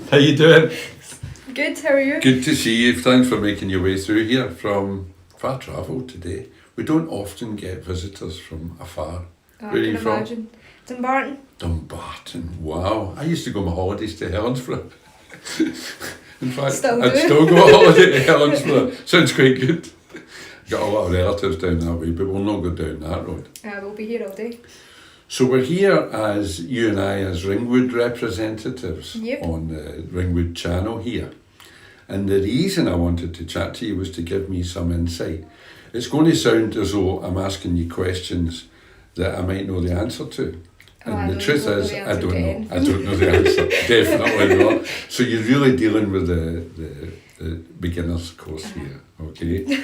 How you doing? Good, how are you? Good to see you. Thanks for making your way through here from far travel today. We don't often get visitors from afar. Oh, Where are I you can from? imagine. Dumbarton. Dumbarton. Wow. I used to go on my holidays to Helensburgh. In fact, Still I'd do. still go on holiday to Helensburgh. Sounds quite good. Got a lot of relatives down that way, but we'll not go down that road. We'll be here all day. So we're here as you and I as Ringwood representatives Yep. on the Ringwood channel here. And the reason I wanted to chat to you was to give me some insight. It's going to sound as though I'm asking you questions that I might know the answer to. And the truth is, I don't know. I don't know the answer. Definitely not. So you're really dealing with the beginner's course here, okay?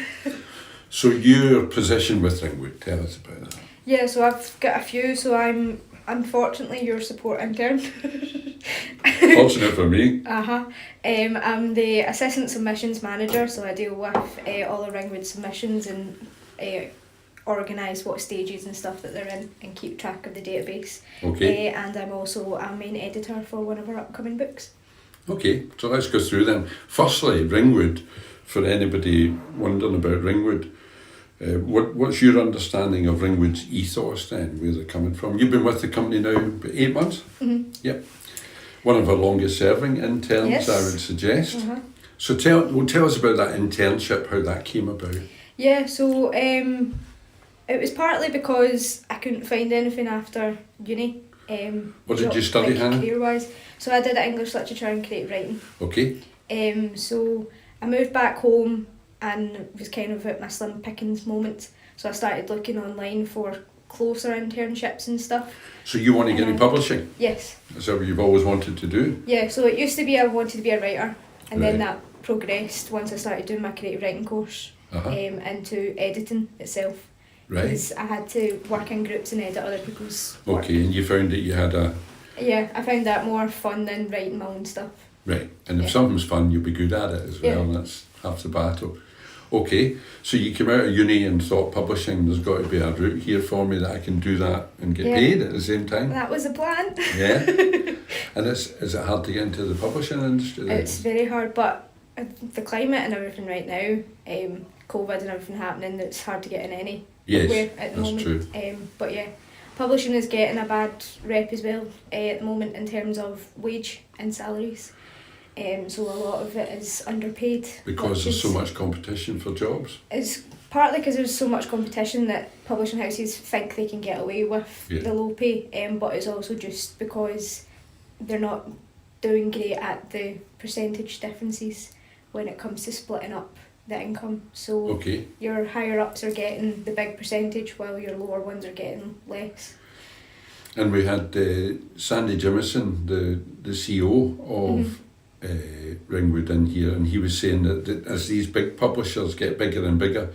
So your position with Ringwood, tell us about that. Yeah, so I've got a few, so I'm unfortunately your support intern. Fortunate for me. I'm the assistant submissions manager, so I deal with all the Ringwood submissions and organise what stages and stuff that they're in and keep track of the database. Okay. And I'm also a main editor for one of our upcoming books. Okay, so let's go through them. Firstly, Ringwood, for anybody wondering about Ringwood, what's your understanding of Ringwood's ethos then, where they're coming from? You've been with the company now about 8 months? Mm-hmm. Yep. One of our longest serving interns, Yes. I would suggest. Uh-huh. So tell us about that internship, how that came about. Yeah, so it was partly because I couldn't find anything after uni. What did you study, Hana? Career-wise. So I did English literature and creative writing. Okay. So I moved back home and was kind of at my slim pickings moment. So I started looking online for closer internships and stuff. So you want to get into publishing? Yes. Is that what you've always wanted to do? Yeah, so it used to be I wanted to be a writer, and then Right. that progressed once I started doing my creative writing course into editing itself. Right. Because I had to work in groups and edit other people's work. Okay, and you found that you had a... Yeah, I found that more fun than writing my own stuff. Right, and if Yeah. something's fun, you'll be good at it as well, Yeah. and that's half the battle. Okay, so you came out of uni and thought publishing, there's got to be a route here for me that I can do that and get Yeah. paid at the same time. That was the plan. Yeah. And is it hard to get into the publishing industry then? It's very hard, but the climate and everything right now, COVID and everything happening, it's hard to get in any. Yes, At the that's moment. true. But yeah, publishing is getting a bad rep as well at the moment in terms of wage and salaries. So a lot of it is underpaid. Because there's so much competition for jobs. It's partly because there's so much competition that publishing houses think they can get away with the low pay, but it's also just because they're not doing great at the percentage differences when it comes to splitting up the income. So Okay. your higher ups are getting the big percentage while your lower ones are getting less. And we had Sandy Jimison, the CEO of Ringwood in here, and he was saying that as these big publishers get bigger and bigger,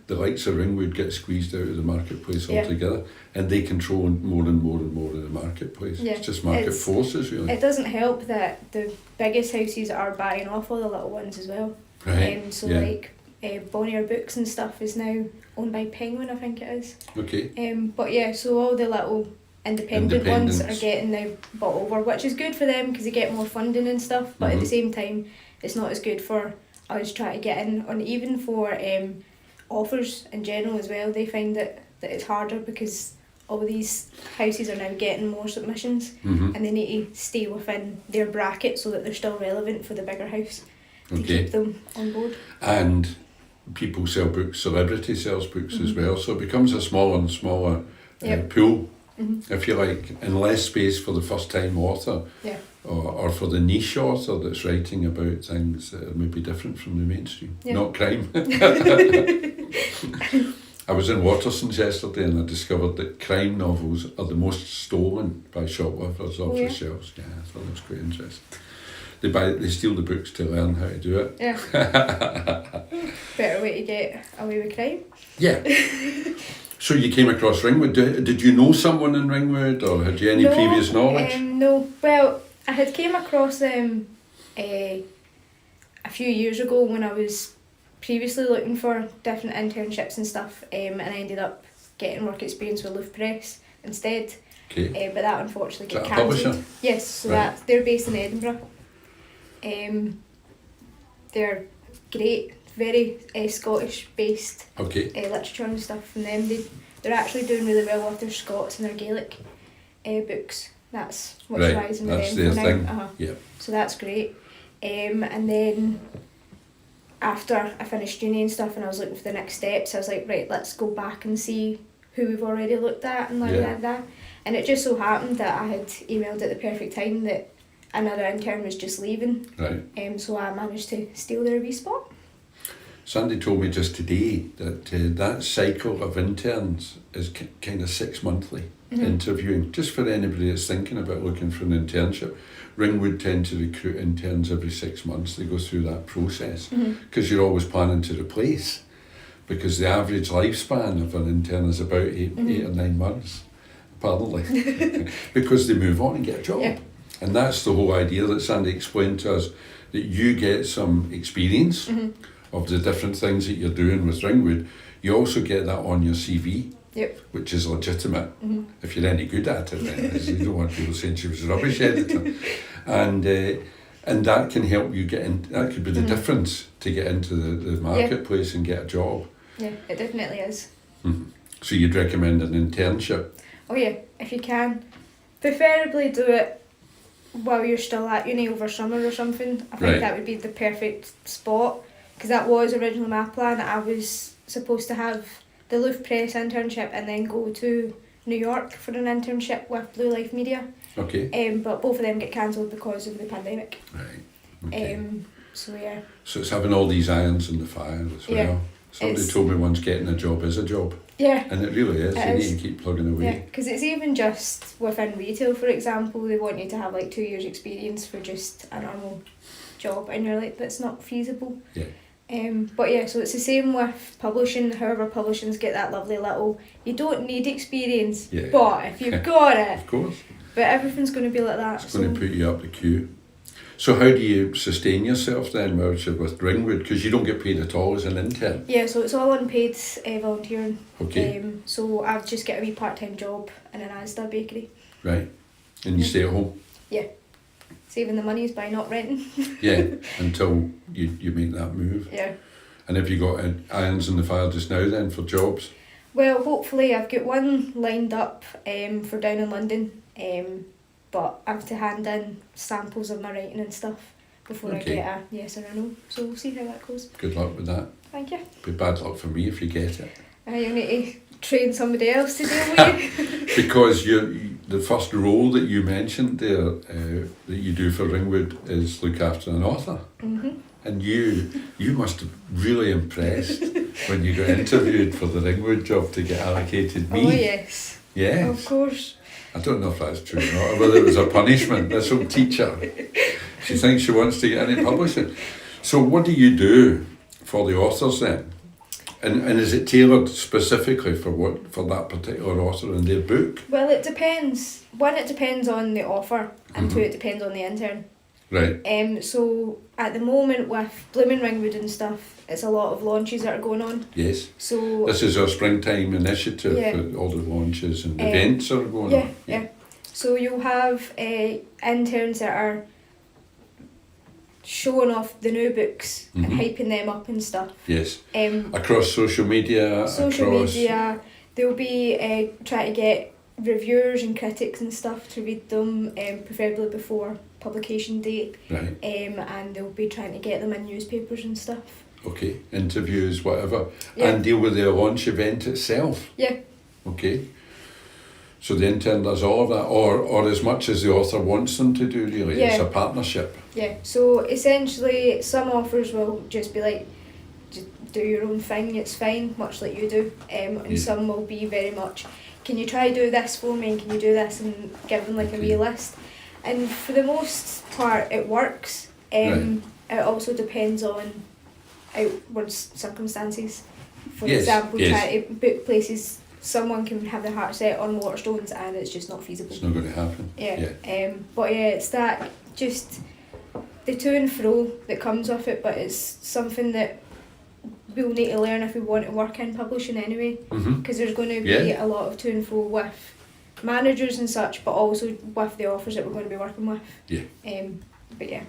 the likes of Ringwood get squeezed out of the marketplace altogether, and they control more and more and more of the marketplace. Yeah, it's just market forces, really. It doesn't help that the biggest houses are buying off all the little ones as well. Right. So like Bonnier Books and stuff is now owned by Penguin, I think it is. Okay. But yeah, so all the little independent ones are getting now bought over, which is good for them because they get more funding and stuff, but at the same time it's not as good for us trying to get in, and even for authors in general as well. They find that it's harder because all these houses are now getting more submissions and they need to stay within their bracket so that they're still relevant for the bigger house to keep them on board. And people sell books, celebrity sells books as well, so it becomes a smaller and smaller pool. If you like, and less space for the first time author or for the niche author that's writing about things that are maybe different from the mainstream, not crime. I was in Waterson's yesterday and I discovered that crime novels are the most stolen by shoplifters off the shelves. Yeah, I thought that was quite interesting. They steal the books to learn how to do it. Yeah. Better way to get away with crime. Yeah. So you came across Ringwood. Did you know someone in Ringwood, or had you any previous knowledge? No. Well, I had came across them a few years ago when I was previously looking for different internships and stuff, and I ended up getting work experience with Louvre Press instead. Okay. But that unfortunately Is got that a publisher? cancelled. Yes, so Right. they're based in Edinburgh. They're great, very Scottish based Okay. literature and stuff from them. They're actually doing really well with their Scots and their Gaelic books. That's what's Right, rising with that's them their for thing. now. Yeah. So that's great. And then after I finished uni and stuff and I was looking for the next steps, I was like, right, let's go back and see who we've already looked at and that. And it just so happened that I had emailed at the perfect time that another intern was just leaving. Right. So I managed to steal their wee spot. Sandy told me just today that that cycle of interns is kind of 6 monthly interviewing. Just for anybody that's thinking about looking for an internship, Ringwood tend to recruit interns every 6 months. They go through that process because you're always planning to replace. Because the average lifespan of an intern is about 8 or 9 months, apparently, because they move on and get a job. Yeah. And that's the whole idea that Sandy explained to us, that you get some experience of the different things that you're doing with Ringwood. You also get that on your CV, which is legitimate, if you're any good at it. Then, you don't want people saying she was a rubbish editor. And that can help you get in, that could be the difference to get into the marketplace and get a job. Yeah, it definitely is. So you'd recommend an internship? Oh yeah, if you can. Preferably do it while you're still at uni over summer or something. I think that would be the perfect spot, because that was originally my plan. I was supposed to have the Louvre Press internship and then go to New York for an internship with Blue Life Media. Okay. But both of them get cancelled because of the pandemic. Right. Okay. So yeah. So it's having all these irons in the fire as well. Yeah. Somebody told me once getting a job is a job. Yeah. And it really is. It You is. need to keep plugging away. Yeah, because it's even just within retail, for example, they want you to have like 2 years experience for just a normal job, and you're like, that's not feasible. Yeah. But yeah, so it's the same with publishing. However, publishing's get that lovely little, you don't need experience, but if you've got it, Of course. but everything's going to be like that. It's going to put you up the queue. So how do you sustain yourself then whilst you're with Ringwood? Because you don't get paid at all as an intern. Yeah, so it's all unpaid volunteering. Okay. So I've just got a wee part-time job in an Asda bakery. Right. And you stay at home? Yeah. Saving the monies by not renting. Yeah, until you make that move. Yeah. And have you got irons in the fire just now then for jobs? Well, hopefully I've got one lined up for down in London, but I have to hand in samples of my writing and stuff before I get a yes or a no. So we'll see how that goes. Good luck with that. Thank you. Be bad luck for me if you get it. You need to train somebody else to deal with it. Because the first role that you mentioned there that you do for Ringwood is look after an author. And you must have really impressed when you got interviewed for the Ringwood job to get allocated me. Oh yes. Yes. Of course. I don't know if that's true or not, or whether it was a punishment. This old teacher, she thinks she wants to get into publishing. So what do you do for the authors then? And is it tailored specifically for that particular author and their book? Well, it depends. One, it depends on the offer, and two, it depends on the intern. Right. So at the moment with Blooming Ringwood and stuff, it's a lot of launches that are going on. Yes. So this is our springtime initiative. For all the launches and events are going on. Yeah. So you'll have interns that are showing off the new books and hyping them up and stuff. Yes. Across social media. They'll be trying to get reviewers and critics and stuff to read them, preferably before publication date. Right. And they'll be trying to get them in newspapers and stuff. Okay. Interviews, whatever. Yeah. And deal with the launch event itself. Yeah. Okay. So the intern does all of that, or as much as the author wants them to do, really. Yeah. It's a partnership. Yeah, so essentially some offers will just be like, just do your own thing, it's fine, much like you do. And some will be very much, can you try do this for me, and can you do this, and give them like a wee list. And for the most part it works. It also depends on outward circumstances. For example, try to book places, someone can have their heart set on Waterstones and it's just not feasible. It's not going to happen. But it's that, just the to and fro that comes with it, but it's something that we'll need to learn if we want to work in publishing anyway, because there's going to be a lot of to and fro with managers and such, but also with the authors that we're going to be working with. Yeah. But yeah.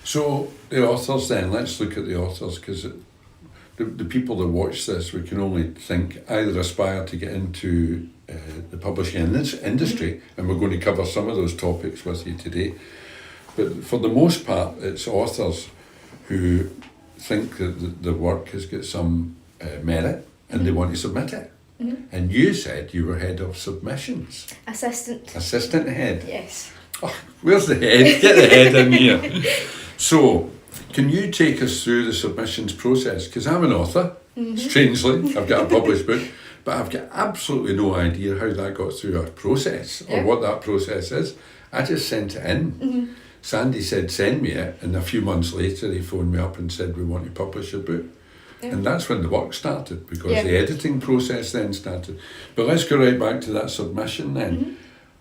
So the authors then, let's look at the authors, because the people that watch this, we can only think either aspire to get into the publishing industry, and we're going to cover some of those topics with you today. But for the most part, it's authors who think that the work has got some merit and they want to submit it. And you said you were head of submissions. Assistant head. Yes. Oh, where's the head? Get the head in here. So, can you take us through the submissions process? Because I'm an author, strangely. I've got a published book, but I've got absolutely no idea how that got through a process or what that process is. I just sent it in. Sandy said, send me it. And a few months later, he phoned me up and said, we want to publish a book. And that's when the work started, because the editing process then started. But let's go right back to that submission then.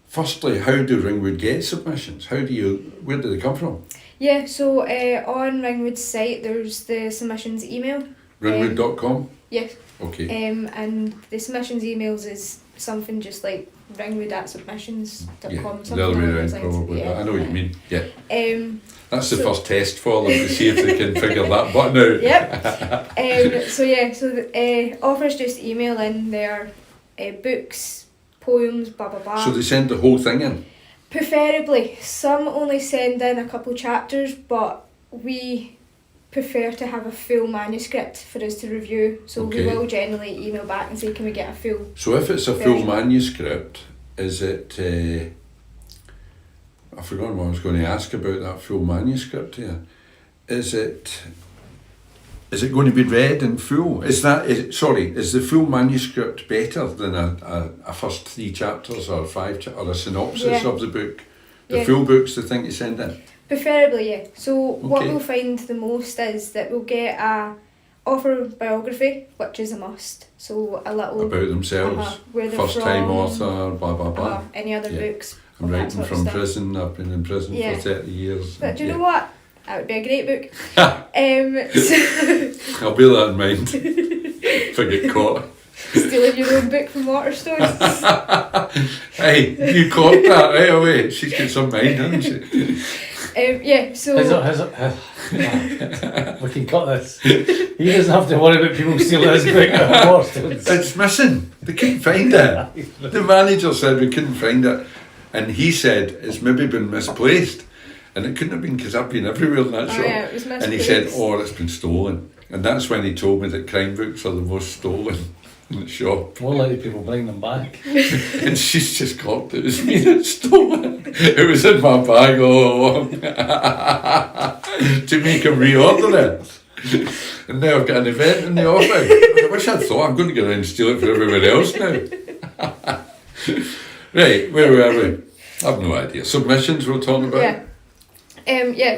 Firstly, how do Ringwood get submissions? Where do they come from? Yeah, so on Ringwood's site, there's the submissions email. Ringwood.com? Yes. Okay. And the submissions emails is something just like ringwood@submissions.com. Yeah, the other way around probably. Yeah. I know what you mean. Yeah. That's the so, first test for them to see if they can figure that button out. Yep. So authors just email in their books, poems, blah blah blah. So they send the whole thing in? Preferably. Some only send in a couple chapters, but we prefer to have a full manuscript for us to review. So we will generally email back and say, can we get a full So if it's a full manuscript, is it... I've forgotten what I was going to ask about that full manuscript here. Is it going to be read in full? Is the full manuscript better than a first 3 chapters or 5 or a synopsis of the book? The full book's the thing to send in? Preferably, yeah. So what we'll find the most is that we'll get a author biography, which is a must. So a little... About themselves, where they're first time author, blah blah blah. Any other books. I'm writing from prison, I've been in prison for 30 years. But do you know what? That would be a great book. I'll bear that in mind if I get caught. Stealing your own book from Waterstones. Hey, you caught that right away. She's got some mind, hasn't she? We can cut this. He doesn't have to worry about people stealing his book out of Waterstones. It's missing. They couldn't find it. The manager said we couldn't find it. And he said it's maybe been misplaced. And it couldn't have been, because I've been everywhere in that shop. Yeah, it was misplaced. And he said, it's been stolen. And that's when he told me that crime books are the most stolen in the shop. More likely people bring them back. And she's just clocked it as me that stole it. It was in my bag all along. To make him reorder it. And now I've got an event in the office. I wish I'd thought I'm going to go around and steal it for everyone else now. Right, where were we? I've no idea. Submissions we'll talk about?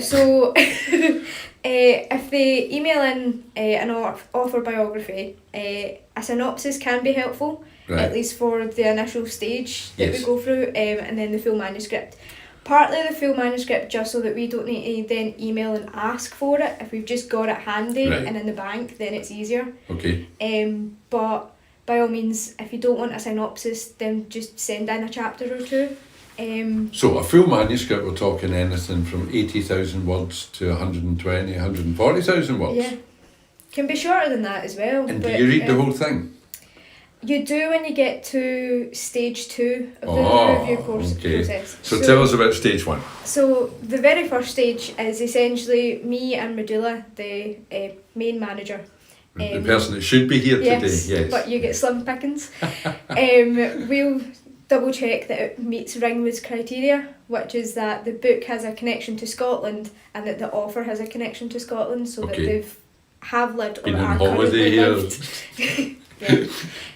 So if they email in an author biography, a synopsis can be helpful, at least for the initial stage that we go through, and then the full manuscript. Partly the full manuscript just so that we don't need to then email and ask for it. If we've just got it handy and in the bank, then it's easier. Okay. But by all means, if you don't want a synopsis, then just send in a chapter or two. So a full manuscript, we're talking anything from 80,000 words to 120, 140,000 words. Yeah. Can be shorter than that as well. And do you read the whole thing? You do when you get to stage 2 of the review process. So tell us about stage 1. So the very first stage is essentially me and Medulla, the main manager. The person that should be here today, yes. But you get slim pickings. We'll double check that it meets Ringwood's criteria, which is that the book has a connection to Scotland and that the author has a connection to Scotland, so that have lived or are currently lived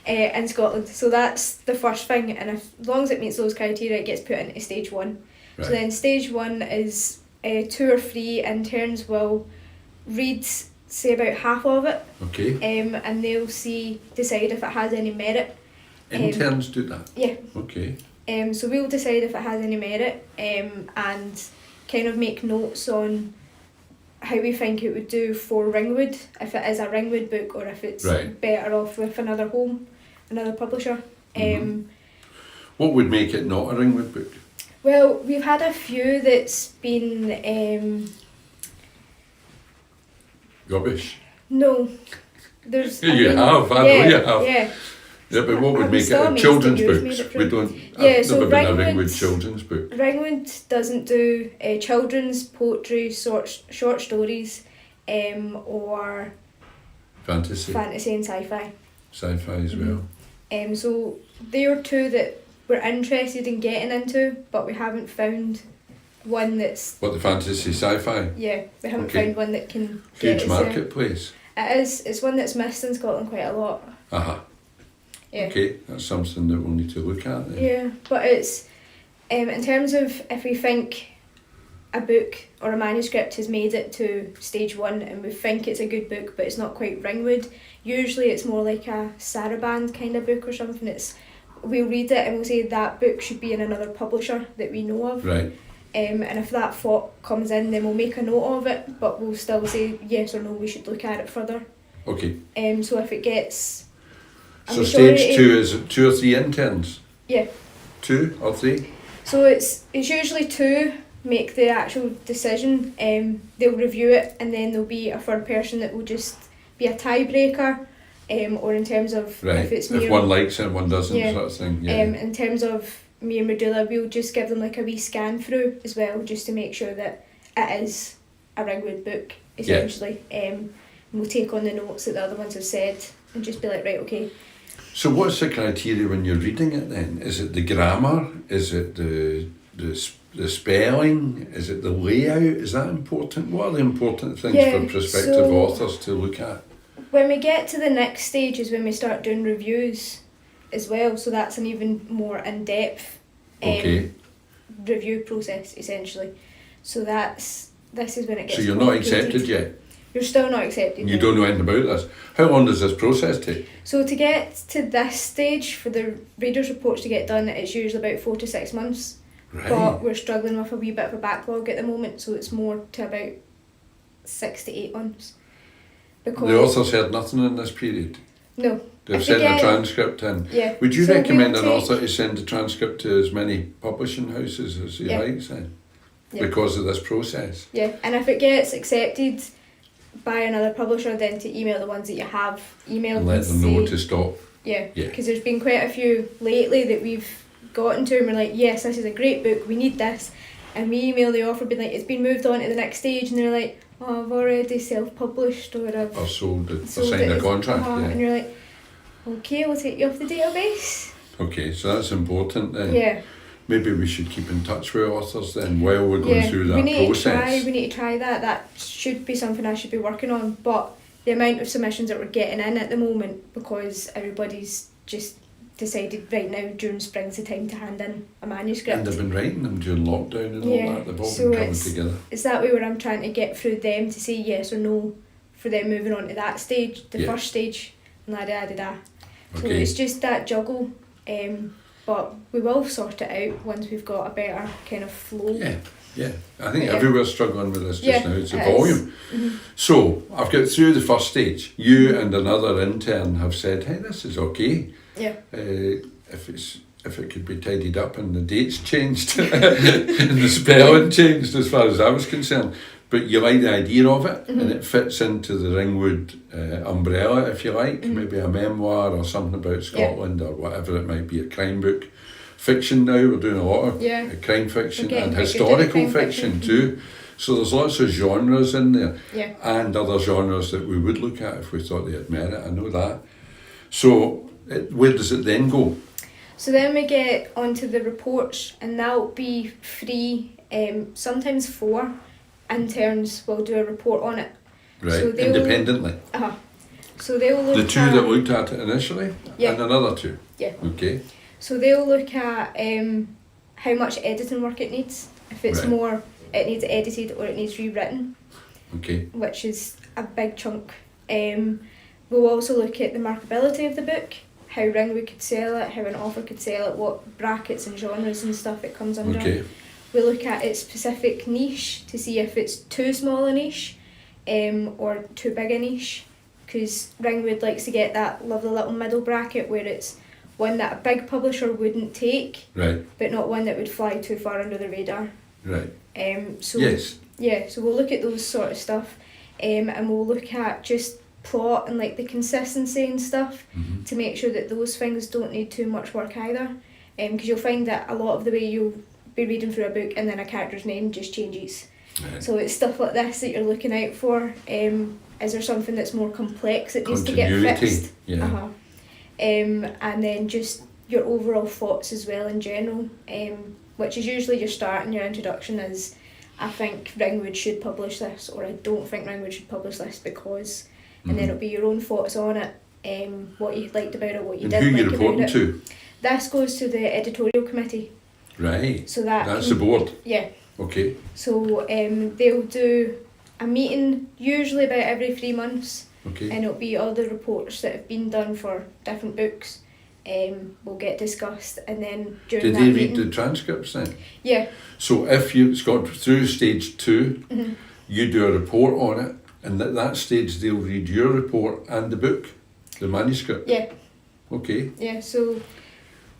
in Scotland. So that's the first thing, and as long as it meets those criteria, it gets put into stage 1. Right. So then stage 1 is 2 or 3 interns will read, say, about half of it, and they'll decide if it has any merit. Interns do that? Yeah. Okay. So we'll decide if it has any merit, and kind of make notes on how we think it would do for Ringwood, if it is a Ringwood book or if it's better off with another publisher. What would make it not a Ringwood book? Well, we've had a few that's been Rubbish. no. There's You have, I know you have. Yeah. Yeah, but what would I'm make it still a amazed children's that you've made books? it We through. don't. Yeah, I've so never been a Ringwood's- Ringwood children's book. Ringwood doesn't do children's poetry, short stories, or Fantasy, fantasy and sci-fi. sci-fi as well. So they are two that we're interested in getting into, but we haven't found one that's What, the fantasy sci-fi? we haven't Okay. found one that can get Huge us there. marketplace. It is. It's one that's missed in Scotland quite a lot. Aha. Yeah. Okay, that's something that we'll need to look at then. Yeah, but it's in terms of if we think a book or a manuscript has made it to stage 1 and we think it's a good book but it's not quite Ringwood, usually it's more like a Saraband kind of book or something. We'll read it and we'll say that book should be in another publisher that we know of. Right. And if that thought comes in, then we'll make a note of it, but we'll still say yes or no, we should look at it further. Okay. So if it gets a So majority- stage 2 is it 2 or 3 interns? Yeah. 2 or 3? So it's usually 2 make the actual decision. They'll review it and then there'll be a third person that will just be a tiebreaker. Or in terms of Right. if it's me If or one likes it and one doesn't, Yeah. sort of thing. Yeah. in terms of me and Medulla, we'll just give them like a wee scan through as well, just to make sure that it is a Ringwood book, essentially. And we'll take on the notes that the other ones have said and just be like, right, okay. So what's the criteria when you're reading it then? Is it the grammar? Is it the spelling? Is it the layout? Is that important? What are the important things Yeah, for prospective so- authors to look at? When we get to the next stage is when we start doing reviews as well, so that's an even more in-depth Okay. review process, essentially. So this is when it gets So you're not complicated. accepted yet? You're still not accepted. You no. don't know anything about this? How long does this process take? So to get to this stage, for the readers' reports to get done, it's usually about 4 to 6 months. Right. But we're struggling with a wee bit of a backlog at the moment, so it's more to about 6 to 8 months. Because The author's heard nothing in this period? no, They've If sent they a get- transcript in? yeah. Would you So recommend we'll an take- author to send a transcript to as many publishing houses as he Yeah. likes then? Yeah. Because of this process? Yeah, and if it gets accepted by another publisher, then to email the ones that you have emailed And let them know say- to stop? Yeah, Yeah. because there's been quite a few lately that we've gotten to and we're like, yes, this is a great book, we need this. And we email the author being like, it's been moved on to the next stage, and they're like, oh, I've already self-published or I've Or sold it, or sold signed it a as- contract? And Yeah. you're like, okay, we'll take you off the database. Okay, so that's important then. Yeah, Maybe we should keep in touch with authors then while we're going yeah. through we that need process. we need to try that. That should be something I should be working on. But the amount of submissions that we're getting in at the moment, because everybody's just decided right now during spring's the time to hand in a manuscript. And they've been writing them during lockdown and Yeah, all that. They've all so been coming it's- together. It's that way where I'm trying to get through them to say yes or no for them moving on to that stage, the Yeah. first stage, and da. So Okay. it's just that juggle, but we will sort it out once we've got a better kind of flow. Yeah, yeah. I think Yeah. everywhere's struggling with this just Yeah, now. It's the it is. volume. Mhm. So I've got through the first stage. You and another intern have said, "Hey, this is okay. Yeah. If it could be tidied up and the dates changed and the spelling changed as far as I was concerned." But you like the idea of it, and it fits into the Ringwood umbrella, if you like, maybe a memoir or something about Scotland or whatever it might be, a crime book. Fiction now, we're doing a lot of Yeah. crime fiction We're getting and quite good at historical crime fiction fiction. too. So there's lots of genres in there, Yeah. and other genres that we would look at if we thought they had merit, I know that. So where does it then go? So then we get onto the reports, and that'll be 3, sometimes 4 interns will do a report on it. Right, So they'll- independently. So they'll look The two at, that looked at it initially, Yeah. and another 2. Yeah. Okay. So they'll look at how much editing work it needs. If it's Right. more, it needs edited or it needs rewritten, Okay. which is a big chunk. We'll also look at the markability of the book, how Ringwood could sell it, how an author could sell it, what brackets and genres and stuff it comes under. Okay. We look at its specific niche to see if it's too small a niche or too big a niche, because Ringwood likes to get that lovely little middle bracket where it's one that a big publisher wouldn't take, Right. but not one that would fly too far under the radar. Right. So Yes. yeah, so we'll look at those sort of stuff, and we'll look at just plot and like the consistency and stuff Mhm. to make sure that those things don't need too much work either. Because you'll find that a lot of the way you'll be reading through a book and then a character's name just changes. Right. So it's stuff like this that you're looking out for. Is there something that's more complex that needs to get Continuity. fixed? Yeah. Uh-huh. And then just your overall thoughts as well in general, which is usually your start and your introduction is, I think Ringwood should publish this, or I don't think Ringwood should publish this because, and then Mhm. it'll be your own thoughts on it, what you liked about it, what you And who didn't you like about reporting it. to? This goes to the editorial committee, Right. so that That's the board. yeah. Okay. So they'll do a meeting usually about every 3 months, Okay. and it'll be all the reports that have been done for different books. Will get discussed, and then during Did that they meeting, read the transcripts then? yeah, So if it's got through stage 2, mhm, you do a report on it, and at that stage they'll read your report and the book, the manuscript. yeah, Okay. yeah. So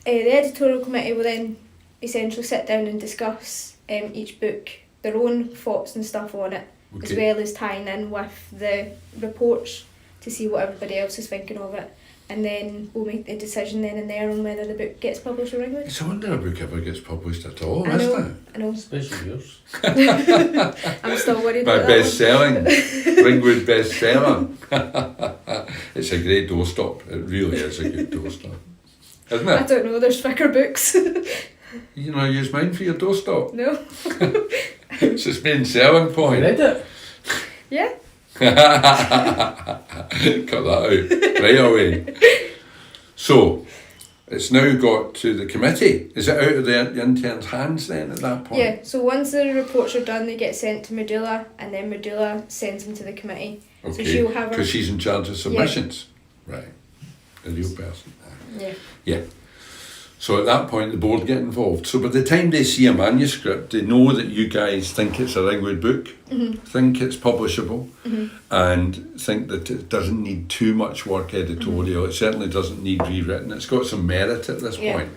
the editorial committee will then essentially sit down and discuss each book, their own thoughts and stuff on it, as Okay. well as tying in with the reports to see what everybody else is thinking of it. And then we'll make the decision then and there on whether the book gets published or Ringwood. It's a wonder a book ever gets published at all, I know. isn't it? I know. Especially yours. I'm still worried My about that best selling, Ringwood bestseller. It's a great doorstop. It really is a good doorstop. Isn't one. I it? don't know, there's thicker books. You know, use mine for your doorstop. No? It's its main selling I point. read it. Yeah? Cut that out right away. So, it's now got to the committee. Is it out of the intern's hands then at that point? Yeah, so once the reports are done, they get sent to Medulla, and then Medulla sends them to the committee. So Okay, she'll have her. because she's in charge of submissions. Right. A real person. Yeah. Yeah. So at that point, the board get involved. So by the time they see a manuscript, they know that you guys think it's a Ringwood book, think it's publishable, and think that it doesn't need too much work editorial. It certainly doesn't need rewritten. It's got some merit at this Yeah. point.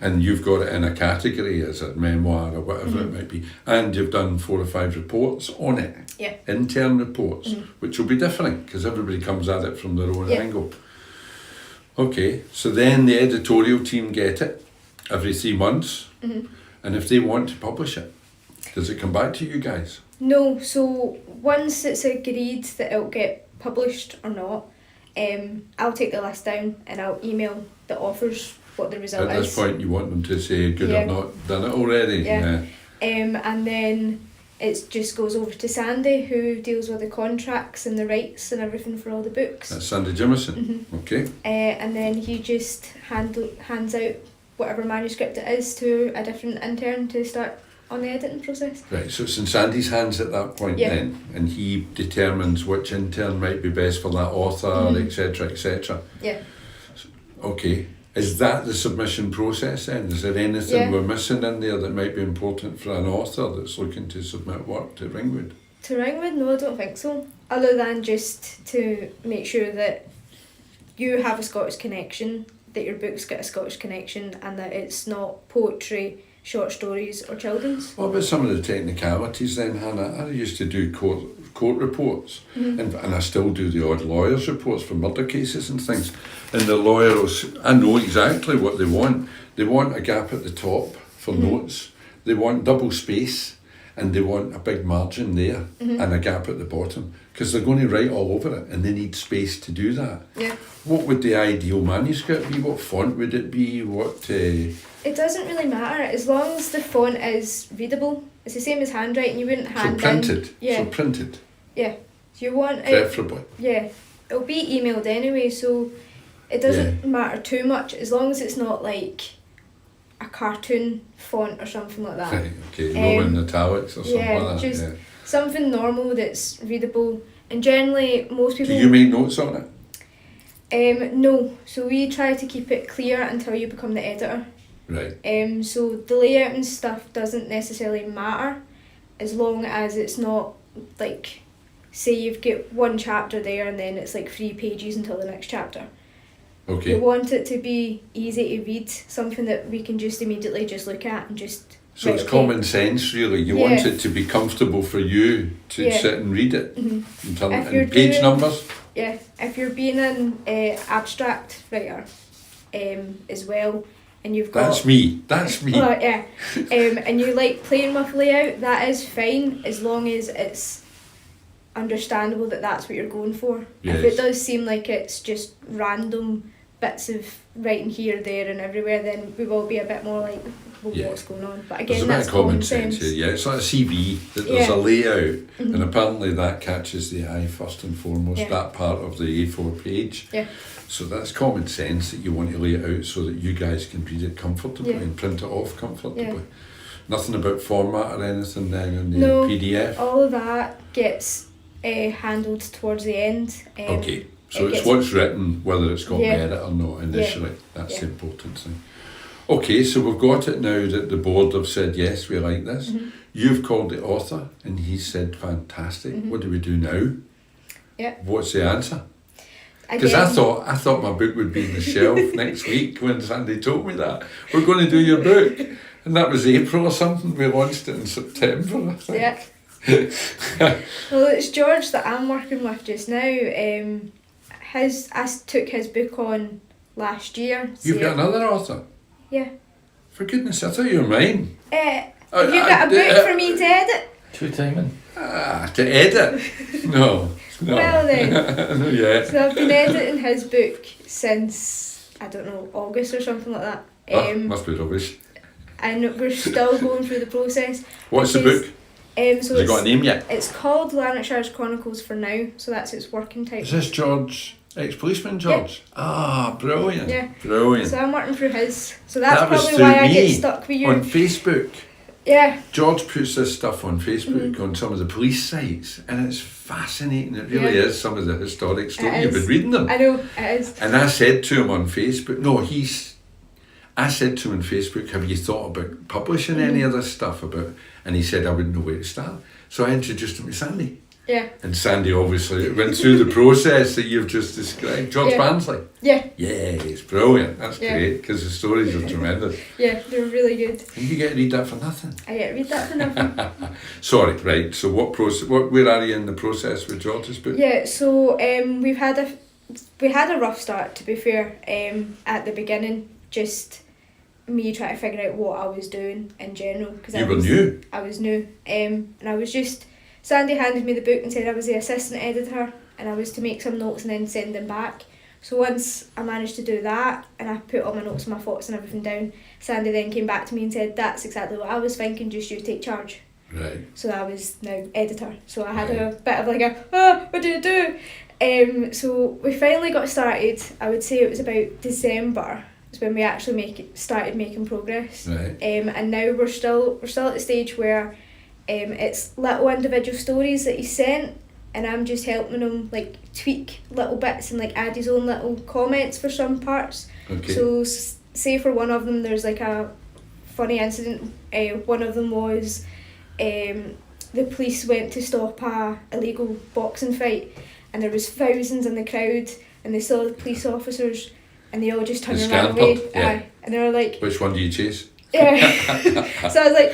And you've got it in a category, as a memoir or whatever it might be. And you've done 4 or 5 reports on it. Yeah. Intern reports, which will be different because everybody comes at it from their own Yeah. angle. Okay, so then the editorial team get it every 3 months, and if they want to publish it, does it come back to you guys? No, so once it's agreed that it'll get published or not, I'll take the list down and I'll email the authors what the result At is. this point, you want them to say, good, Yeah. I've not done it already. Yeah. And then it just goes over to Sandy, who deals with the contracts and the rights and everything for all the books. That's Sandy Jimison. Okay. And then he just hands out whatever manuscript it is to a different intern to start on the editing process. Right, so it's in Sandy's hands at that point Yeah. then, and he determines which intern might be best for that author, etc., etc. Yeah. Okay. Is that the submission process then? Is there anything Yeah. we're missing in there that might be important for an author that's looking to submit work to Ringwood? To Ringwood, no, I don't think so. Other than just to make sure that you have a Scottish connection, that your book's got a Scottish connection, and that it's not poetry, short stories, or children's. What about some of the technicalities then, Hannah? I used to do court reports, and I still do the odd lawyers' reports for murder cases and things. And the lawyer will, I know exactly what they want. They want a gap at the top for notes. They want double space, and they want a big margin there and a gap at the bottom, because they're going to write all over it, and they need space to do that. Yeah. What would the ideal manuscript be? What font would it be? What? It doesn't really matter as long as the font is readable. It's the same as handwriting. You wouldn't So hand printed. in. Yeah. So printed, Yeah. So you want it. preferably. Yeah. It'll be emailed anyway, so it doesn't matter too much as long as it's not like a cartoon font or something like that. Right, okay, Roman italics or something yeah, like that. just Yeah. something normal that's readable. And generally, most Do people. you make notes on it? No. So we try to keep it clear until you become the editor. Right. So the layout and stuff doesn't necessarily matter as long as it's not like, say you've got one chapter there and then it's like 3 pages until the next chapter. Okay. We want it to be easy to read, something that we can just immediately just look at and just... So right, it's okay. common sense, really. You want Yeah. it to be comfortable for you to Yeah. sit and read it. Mhm. In terms, If you're and page doing- numbers. Yeah, if you're being an abstract writer as well, and you've got... That's me. That's me. Well, yeah. And you like playing with layout, that is fine as long as it's understandable that that's what you're going for. Yes. If it does seem like it's just random bits of writing here, there and everywhere, then we will be a bit more like, well, Yeah. what's going on? But There's again, a bit that's of common sense here. Yeah, it's like a CV, that there's Yeah. a layout, Mhm. and apparently that catches the eye first and foremost, Yeah. that part of the A4 page. Yeah. So that's common sense that you want to lay it out so that you guys can read it comfortably Yeah. and print it off comfortably. Yeah. Nothing about format or anything then in the No. PDF. All of that gets handled towards the end. Okay, so it it's gets- what's written, whether it's got Yeah. merit or not initially. That's the Yeah. important thing. Okay, so we've got it now that the board have said, yes, we like this. Mhm. You've called the author and he said, fantastic. Mhm. What do we do now? Yeah. What's the answer? Because I thought my book would be on the shelf next week when Sandy told me that. We're going to do your book. And that was April or something. We launched it in September, I think. Yeah. Well, it's George that I'm working with just now. I took his book on last year. You've got another author? Yeah. For goodness, I thought you were mine. Have you got a book for me to edit? Two timing. To edit? No. Well then. No, yeah. So I've been editing his book since, I don't know, August or something like that. Must be rubbish. And we're still going through the process. What's the because, book? So Has it got a name yet? it's called Lanarkshire's Chronicles for now, so that's its working title. Is this George, ex-policeman George? Ah, brilliant. Yeah. Brilliant. So I'm working through his. So that's That was probably through why I me get stuck with you. on Facebook. Yeah. George puts this stuff on Facebook on some of the police sites, and it's fascinating. It really Yeah. is some of the historic stories. It You've been is. reading them. I know, it is. And I said to him on Facebook, I said to him on Facebook, have you thought about publishing any of this stuff about? And he said, I wouldn't know where to start. So I introduced him to Sandy. Yeah. And Sandy obviously went through the process that you've just described. George Yeah. Barnsley. Yeah. Yeah, it's brilliant. That's Yeah. great, because the stories are tremendous. Yeah, they're really good. And you get to read that for nothing. I get to read that for nothing. Sorry, right. So where are you in the process with George's book? Yeah, so we had a rough start, to be fair, at the beginning, just me trying to figure out what I was doing in general. Cause You were new. I was new. And I was just... Sandy handed me the book and said I was the assistant editor and I was to make some notes and then send them back. So once I managed to do that and I put all my notes and my thoughts and everything down, Sandy then came back to me and said, that's exactly what I was thinking, just you take charge. Right. So I was now editor. So I had Right. a bit of like what do you do? So we finally got started. I would say it was about December is when we actually started making progress. Right. And now we're still at the stage where it's little individual stories that he sent, and I'm just helping him like tweak little bits and like add his own little comments for some parts. Okay. So say for one of them there's like a funny incident. One of them was the police went to stop a illegal boxing fight and there was thousands in the crowd and they saw the police officers and they all just turned They and ran away. scampered, yeah. And they were like, Which one do you chase? yeah. So I was like,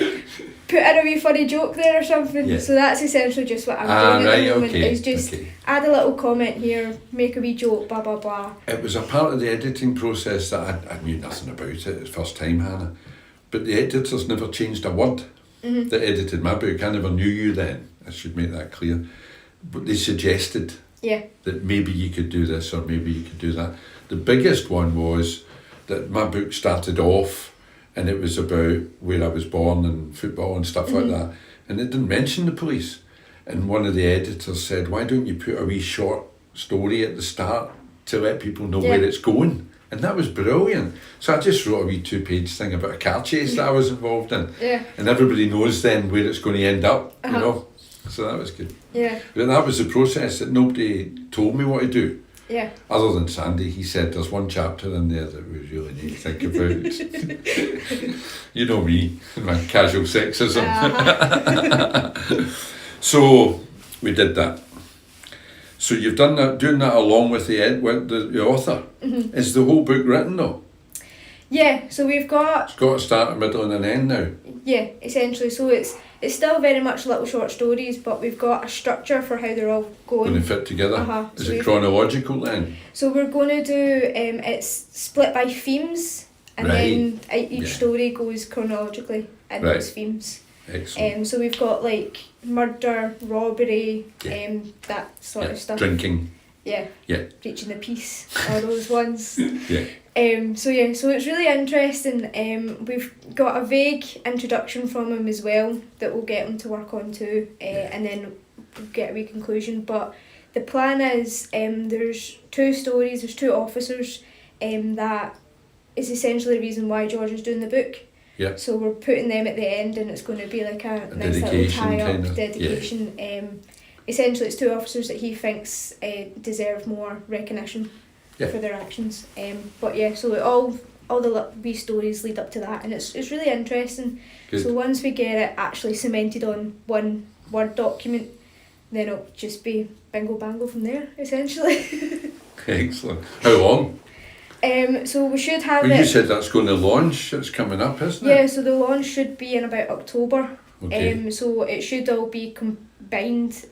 put in a wee funny joke there or something. Yeah. So that's essentially just what I'm doing at Right, the moment. okay. Is just okay. add a little comment here, make a wee joke, blah blah blah. It was a part of the editing process that I knew nothing about it. It's first time, Hannah. But the editors never changed a word that edited my book. I never knew you then. I should make that clear. But they suggested Yeah. that maybe you could do this or maybe you could do that. The biggest one was that my book started off and it was about where I was born and football and stuff like that. And it didn't mention the police. And one of the editors said, why don't you put a wee short story at the start to let people know where it's going? And that was brilliant. So I just wrote a wee 2-page thing about a car chase that I was involved in. Yeah. And everybody knows then where it's going to end up, you Uh-huh. know. So that was good. Yeah. But that was the process that nobody told me what to do. Yeah. Other than Sandy, he said there's one chapter in there that we really need to think about. You know me, my casual sexism. So we did that. So you've done that, doing that along with the author. Mm-hmm. Is the whole book written though? Yeah, so we've got, It's got a start, a middle and an end now. yeah, essentially, so it's still very much little short stories, but we've got a structure for how they're all Going to going. fit together. Is So it chronological then? So we're going to do, it's split by themes, and Right. then each Yeah. story goes chronologically in Right. those themes. Excellent. So we've got like murder, robbery, Yeah. that sort of stuff. Drinking. Yeah. Yeah. Reaching the peace, all those ones. Yeah. So it's really interesting. We've got a vague introduction from him as well that we'll get him to work on too, and then we'll get a wee conclusion. But the plan is there's two stories, there's two officers that is essentially the reason why George is doing the book. Yeah. So we're putting them at the end, and it's going to be like a nice little dedication tie-up kind of, dedication. Essentially, it's two officers that he thinks deserve more recognition for their actions. But yeah, so all the wee stories lead up to that, and it's really interesting. Good. So once we get it actually cemented on one Word document, then it'll just be bingo bango from there, essentially. Excellent. How long? So we should have Well, it. you said that's going to launch. It's coming up, isn't it? Yeah, so the launch should be in about October. Okay. So it should all be combined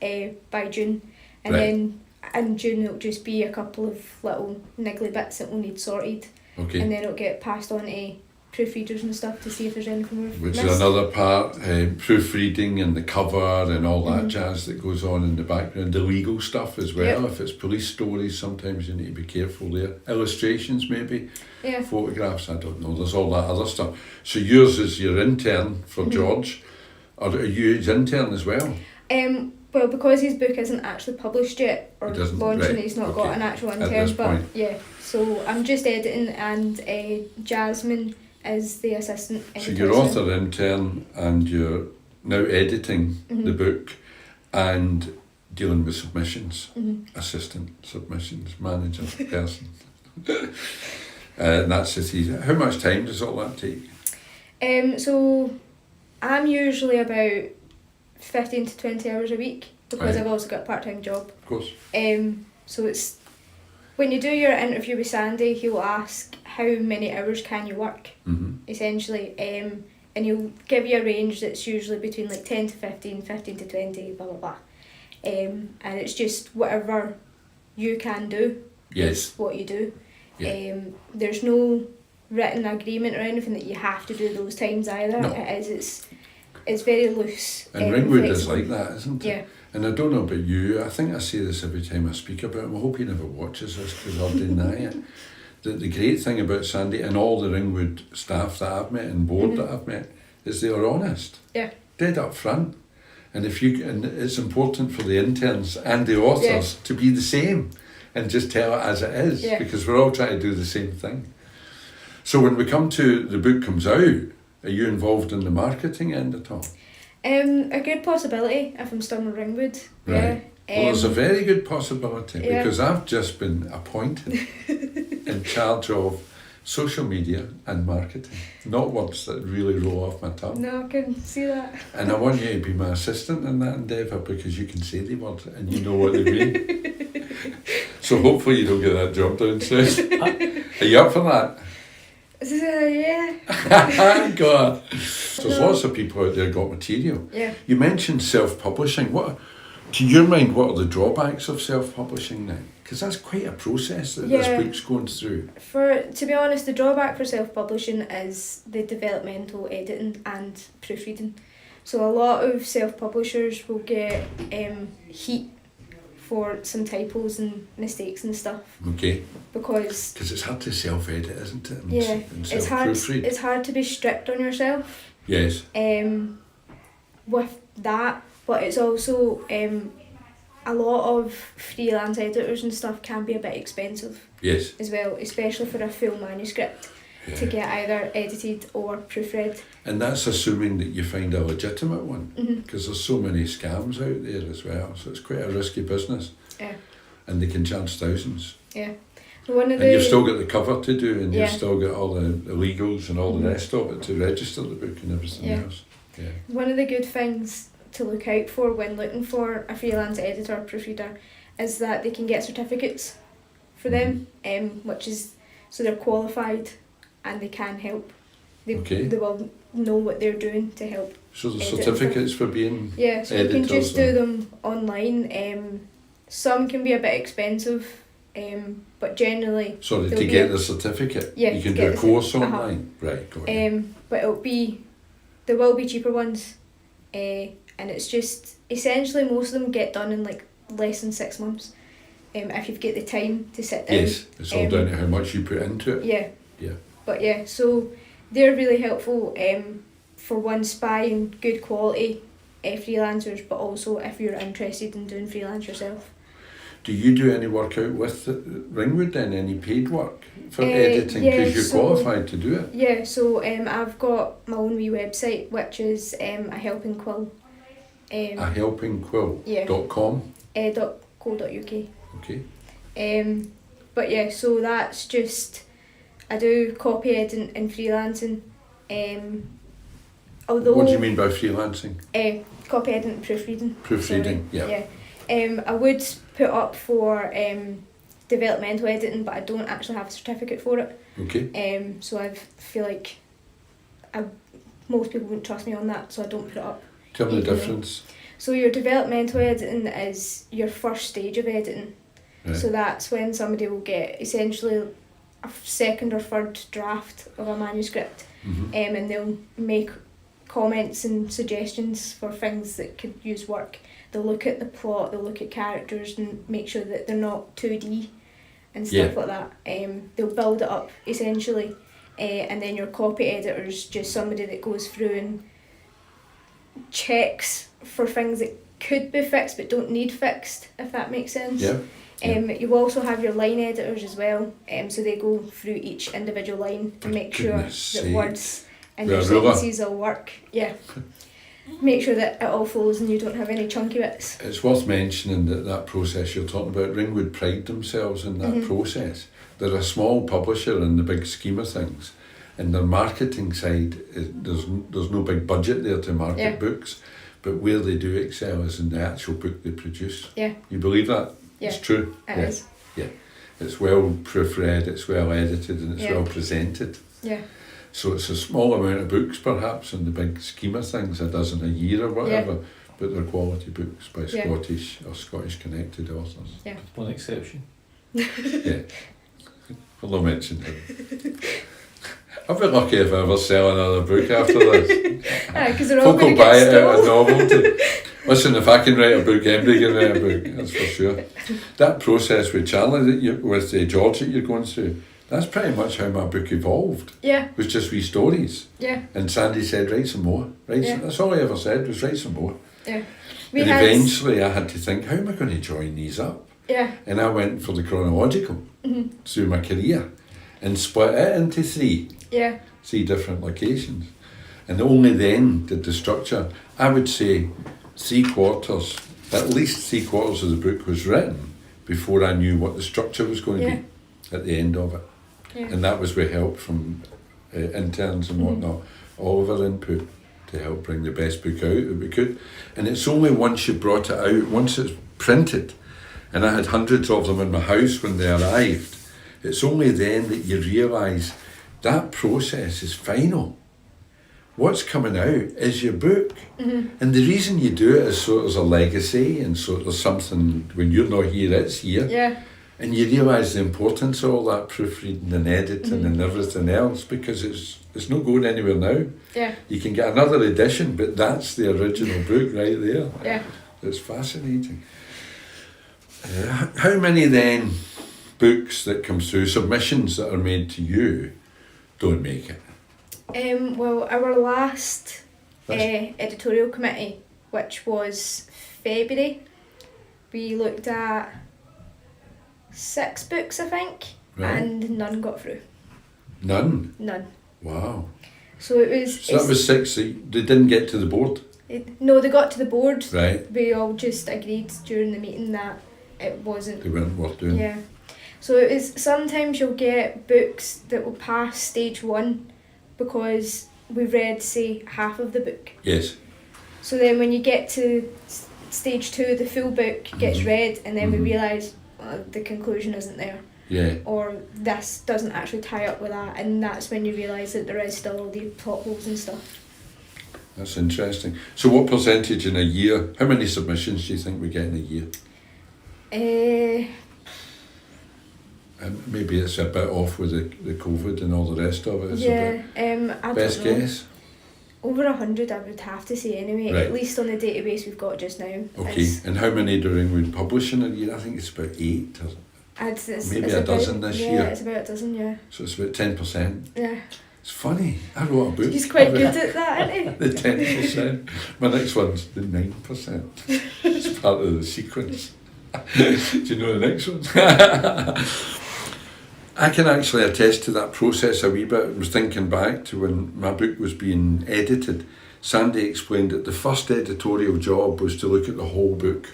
by June, and Right. then in June it'll just be a couple of little niggly bits that will need sorted, Okay. and then it'll get passed on to proofreaders and stuff to see if there's anything we've Which missed. is another part, proofreading and the cover and all that Mhm. jazz that goes on in the background, the legal stuff as well. Yep. If it's police stories, sometimes you need to be careful there. Illustrations maybe, Yeah. photographs, I don't know. There's all that other stuff. So yours is your intern for Mhm. George. Or are you his intern as well? Well, because his book isn't actually published yet or It doesn't, launching, right, he's not okay. got an actual At intern. this But point. yeah, so I'm just editing, and Jasmine is the assistant editor. So you're author, intern, and you're now editing Mhm. the book and dealing with submissions. Mhm. Assistant submissions manager person. And that's it. How much time does all that take? So I'm usually about 15 to 20 hours a week, because Right. I've also got a part-time job. Of course. So it's when you do your interview with Sandy, he'll ask how many hours can you work, Mm-hmm. essentially, and he'll give you a range that's usually between like 10 to 15, 15 to 20, blah blah blah, and it's just whatever you can do. Yes. Is what you do. Yeah. There's no written agreement or anything that you have to do those times either. No. It's very loose. And Ringwood is flexible. like that, isn't it? Yeah. And I don't know about you, I think I say this every time I speak about him. I hope he never watches this because I'll deny it. The great thing about Sandy and all the Ringwood staff that I've met and board that I've met is they are honest. Yeah. Dead up front. And it's important for the interns and the authors to be the same and just tell it as it is, because we're all trying to do the same thing. So when we come to the book comes out, are you involved in the marketing end at all? A good possibility if I'm still in Ringwood. Right. Yeah. Well, there's a very good possibility yeah. because I've just been appointed in charge of social media and marketing. Not words that really roll off my tongue. No, I can see that. And I want you to be my assistant in that endeavour because you can say the words and you know what they mean. So hopefully you don't get that job down south. Are you up for that? Yeah. God. So there's lots of people out there got material. Yeah. You mentioned self-publishing. What, to your mind, what are the drawbacks of self-publishing now? Because that's quite a process that this book's going through. To be honest, the drawback for self-publishing is the developmental editing and proofreading. So a lot of self-publishers will get heat for some typos and mistakes and stuff. Okay. Because it's hard to self-edit, isn't it? And it's hard. self-proofread. It's hard to be strict on yourself. Yes. With that, but it's also a lot of freelance editors and stuff can be a bit expensive. Yes. As well, especially for a full manuscript to get either edited or proofread. And that's assuming that you find a legitimate one, because there's so many scams out there as well. So it's quite a risky business. Yeah. And they can charge thousands. Yeah. One of and you've still got the cover to do, and Yeah. you've still got all the legals and all the rest of it to register the book and everything Yeah. else. Yeah. One of the good things to look out for when looking for a freelance editor or proofreader is that they can get certificates for them, which is so they're qualified and they can help. They will know what they're doing to help. So the certificates for being so you can just do them online. Some can be a bit expensive, but generally... Sorry, to get the certificate? Yeah, you can do a course online? Right, got it. But there will be cheaper ones, and it's just, essentially most of them get done in like less than 6 months, if you've got the time to sit down. Yes, it's all down to how much you put into it. Yeah. But yeah, so they're really helpful for one, spying good quality freelancers, but also if you're interested in doing freelance yourself. Do you do any work out with Ringwood then, any paid work for editing, because you're qualified to do it? Yeah, so I've got my own wee website, which is a helping quill. A helpingquill.com? .co.uk. Okay. But yeah, so that's just, I do copy editing and freelancing. Although, what do you mean by freelancing? Copy editing and proofreading. Proofreading, yeah. I would put up for developmental editing, but I don't actually have a certificate for it. Okay. So I feel like most people wouldn't trust me on that, so I don't put it up. Tell me the difference. So your developmental editing is your first stage of editing. Right. So that's when somebody will get essentially a second or third draft of a manuscript, and they'll make comments and suggestions for things that could use work. They'll look at the plot, they'll look at characters and make sure that they're not 2D and stuff like that. They'll build it up essentially, and then your copy editor is just somebody that goes through and checks for things that could be fixed but don't need fixed, if that makes sense. You also have your line editors as well, so they go through each individual line and make sure that words and your sentences all work. Make sure that it all flows and you don't have any chunky bits. It's worth mentioning that process you're talking about, Ringwood pride themselves in that process. They're a small publisher in the big scheme of things, and their marketing side, there's no big budget there to market books, but where they do excel is in the actual book they produce. You believe that? It's true. It is. Yeah. It's well proofread, it's well edited, and it's well presented. So it's a small amount of books perhaps in the big scheme of things, a dozen a year or whatever, but they're quality books by Scottish or Scottish connected authors. One exception. Well, I'll mention him. I'll be lucky if I ever sell another book after this. Because they're all Folk going will to buy get it out of stolen. novelty. Listen, if I can write a book, anybody can write a book, that's for sure. That process with Charlie, with George that you're going through, that's pretty much how my book evolved. It was just wee stories. And Sandy said, write some more. That's all I ever said, was write some more. And eventually I had to think, how am I going to join these up? And I went for the chronological through my career and split it into three different locations. And only then did the structure, I would say at least three quarters of the book was written before I knew what the structure was going to be at the end of it. And that was with help from interns and whatnot, all of our input to help bring the best book out that we could. And it's only once you brought it out, once it's printed, and I had hundreds of them in my house when they arrived, it's only then that you realise that process is final. What's coming out is your book. And the reason you do it is so there's a legacy and so there's something, when you're not here, it's here. And you realise the importance of all that proofreading and editing and everything else, because it's not going anywhere now. You can get another edition, but that's the original book right there. It's fascinating. How many then books that come through, submissions that are made to you, don't make it? Well, our last editorial committee, which was February, we looked at 6 books, I think, and none got through. None? None. Wow. So it was... So that was 6, they didn't get to the board? No, they got to the board. Right. We all just agreed during the meeting that it wasn't... They weren't worth doing. Yeah. So it is, sometimes you'll get books that will pass stage 1 because we've read, say, half of the book. Yes. So then when you get to stage 2, the full book gets read, and then we realise the conclusion isn't there. Yeah. Or this doesn't actually tie up with that, and that's when you realise that there is still all these plot holes and stuff. That's interesting. So what percentage in a year, how many submissions do you think we get in a year? And maybe it's a bit off with the COVID and all the rest of it. I best don't know. guess? Over 100 I would have to say anyway, Right. at least on the database we've got just now. Okay, and how many do Ringwood publish in a year? I think it's about 8. Maybe it's a about, dozen this year. Yeah, it's about a dozen, yeah. So it's about 10%. Yeah. It's funny. I wrote a book. He's quite good at that, isn't he? The 10%. My next one's the 9%. It's part of the sequence. Do you know the next one? I can actually attest to that process a wee bit. I was thinking back to when my book was being edited. Sandy explained that the first editorial job was to look at the whole book.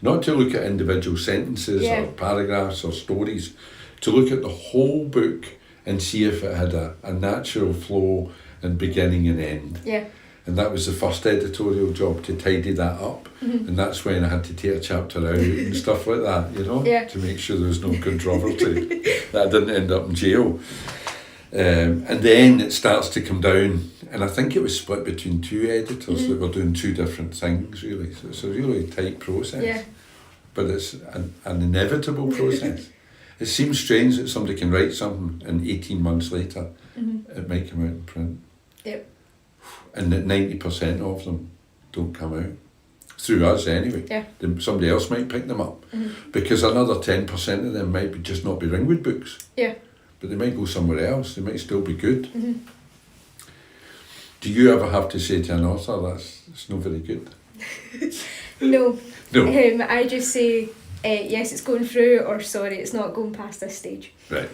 Not to look at individual sentences or paragraphs or stories, to look at the whole book and see if it had a natural flow and beginning and end. Yeah. And that was the first editorial job, to tidy that up. And that's when I had to take a chapter out and stuff like that, you know, to make sure there was no controversy, that I didn't end up in jail. And then it starts to come down, and I think it was split between 2 editors that were doing 2 different things, really. So it's a really tight process. Yeah. But it's an inevitable process. It seems strange that somebody can write something and 18 months later it might come out in print. Yep. And that 90% of them don't come out. Through us anyway. Yeah. Somebody else might pick them up. Because another 10% of them might just not be Ringwood books. Yeah. But they might go somewhere else. They might still be good. Do you ever have to say to an author, it's not very good? No. No. I just say, yes, it's going through, or sorry, it's not going past this stage. Right.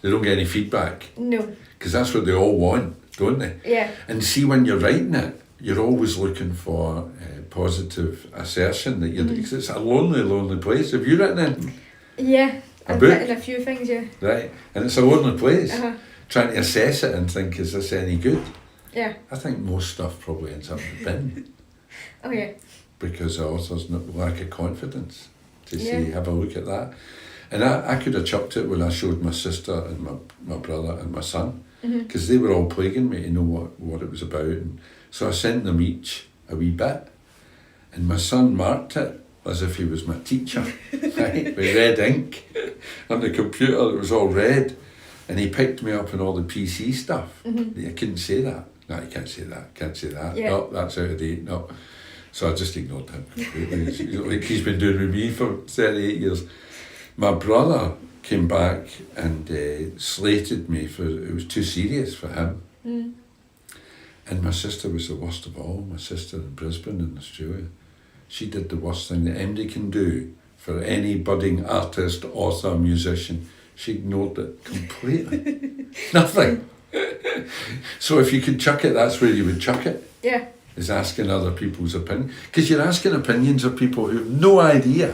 They don't get any feedback. No. Because that's what they all want, don't they? Yeah. And see, when you're writing it, you're always looking for positive assertion that you're. Cause it's a lonely, lonely place. Have you written anything? Yeah. I've book? written a few things, yeah. Right. And it's a lonely place. Trying to assess it and think, is this any good? Yeah. I think most stuff probably ends up in the bin. Oh, yeah. Because the authors lack of confidence to say, have a look at that. And I could have chucked it when I showed my sister and my brother and my son, because they were all plaguing me to know what it was about. And so I sent them each a wee bit, and my son marked it as if he was my teacher, right, with red ink on the computer. It was all red, and he picked me up on all the PC stuff. I couldn't say that. No, you can't say that. Can't say that. Yeah. No, that's out of date. No. So I just ignored him completely. Like he's been doing with me for 38 years. My brother came back and slated me for it was too serious for him. And my sister was the worst of all. My sister in Brisbane in Australia. She did the worst thing that anybody can do for any budding artist, author, musician. She ignored it completely. Nothing. So if you could chuck it, that's where you would chuck it. Yeah. Is asking other people's opinion. Because you're asking opinions of people who have no idea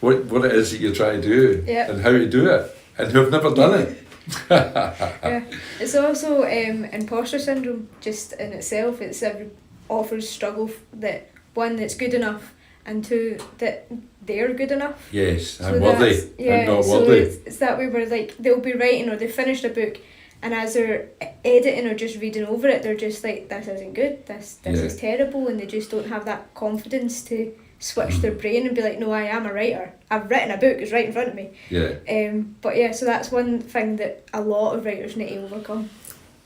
what it is that you're trying to do and how to do it, and who have never done it. Yeah. It's also imposter syndrome just in itself. It's every author's struggle that, one, that's good enough, and two, that they're good enough. Yes, I'm worthy. I'm not so worthy. It's that way where like they'll be writing or they finished a book, and as they're editing or just reading over it, they're just like, this isn't good, this is terrible, and they just don't have that confidence to switch their brain and be like, no, I am a writer. I've written a book, it's right in front of me. Yeah. But yeah, so that's one thing that a lot of writers need to overcome.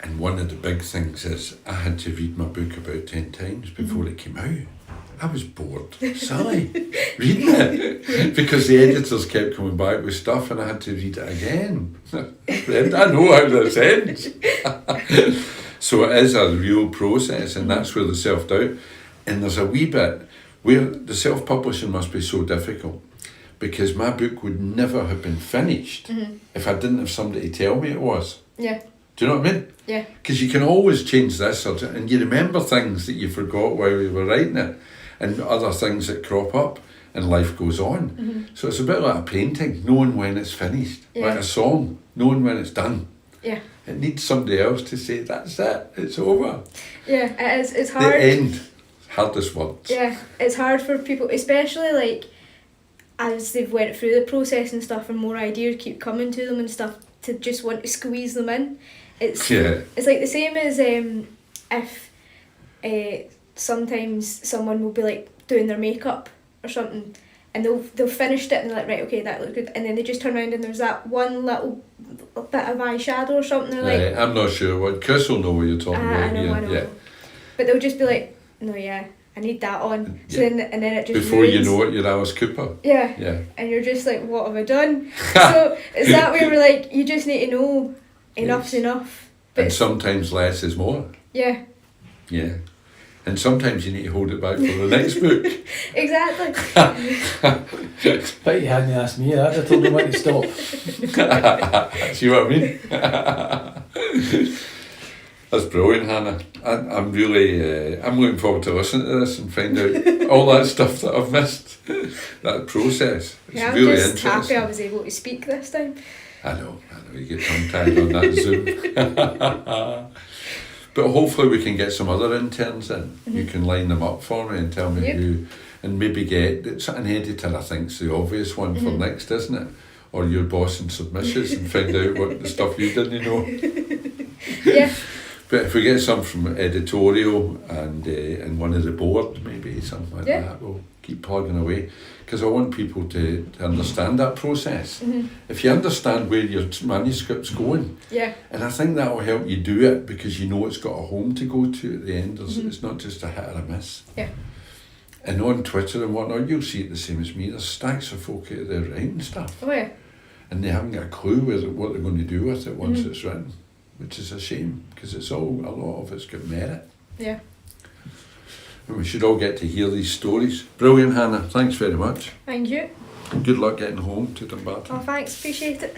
And one of the big things is I had to read my book about 10 times before it came out. I was bored, silly, reading it, because the editors kept coming back with stuff and I had to read it again. I know how this ends. So it is a real process, and that's where the self-doubt, and there's a wee bit where the self-publishing must be so difficult, because my book would never have been finished if I didn't have somebody to tell me it was. Yeah. Do you know what I mean? Yeah. Because you can always change this, and you remember things that you forgot while you were writing it, and other things that crop up, and life goes on. So it's a bit like a painting, knowing when it's finished, like a song, knowing when it's done. Yeah. It needs somebody else to say, that's it, it's over. Yeah, it is. It's The hard. end. hardest words. Yeah, it's hard for people, especially like as they've went through the process and stuff, and more ideas keep coming to them and stuff, to just want to squeeze them in. It's like the same as if sometimes someone will be like doing their makeup or something, and they'll finished it and they're like, right, okay, that looks good, and then they just turn around and there's that one little bit of eyeshadow or something. They're like, I'm not sure what Chris will know what you're talking about. I know. Yeah. But they'll just be like, no, yeah, I need that on. So then it just before ruins. you know it, you're Alice Cooper. Yeah. Yeah. And you're just like, what have I done? So it's that way we're like, you just need to know enough's enough. But And sometimes less is more. yeah, Yeah. And sometimes you need to hold it back for the next book. exactly. Bet you hadn't asked me that. I told him when to stop. See what I mean? That's brilliant, Hannah. I'm really, I'm looking forward to listening to this and find out all that stuff that I've missed. That process. It's Yeah, I'm really just interesting. happy I was able to speak this time. I know, you get tongue-tied on that Zoom. But hopefully we can get some other interns in. You can line them up for me and tell me who, and maybe get an editor. I think's the obvious one for next, isn't it? Or your boss in submissions and find out what the stuff you didn't know. Yeah. But if we get some from editorial and one of the board, maybe something like that, we'll keep plugging away. Because I want people to understand that process. If you understand where your manuscript's going, and I think that will help you do it because you know it's got a home to go to at the end. It's not just a hit or a miss. Yeah. And on Twitter and whatnot, you'll see it the same as me. There's stacks of folk out there writing stuff. Oh yeah. And they haven't got a clue what they're going to do with it once it's written, which is a shame because a lot of it's got merit. Yeah. And we should all get to hear these stories. Brilliant, Hannah. Thanks very much. Thank you. Good luck getting home to Dumbarton. Oh, thanks. Appreciate it.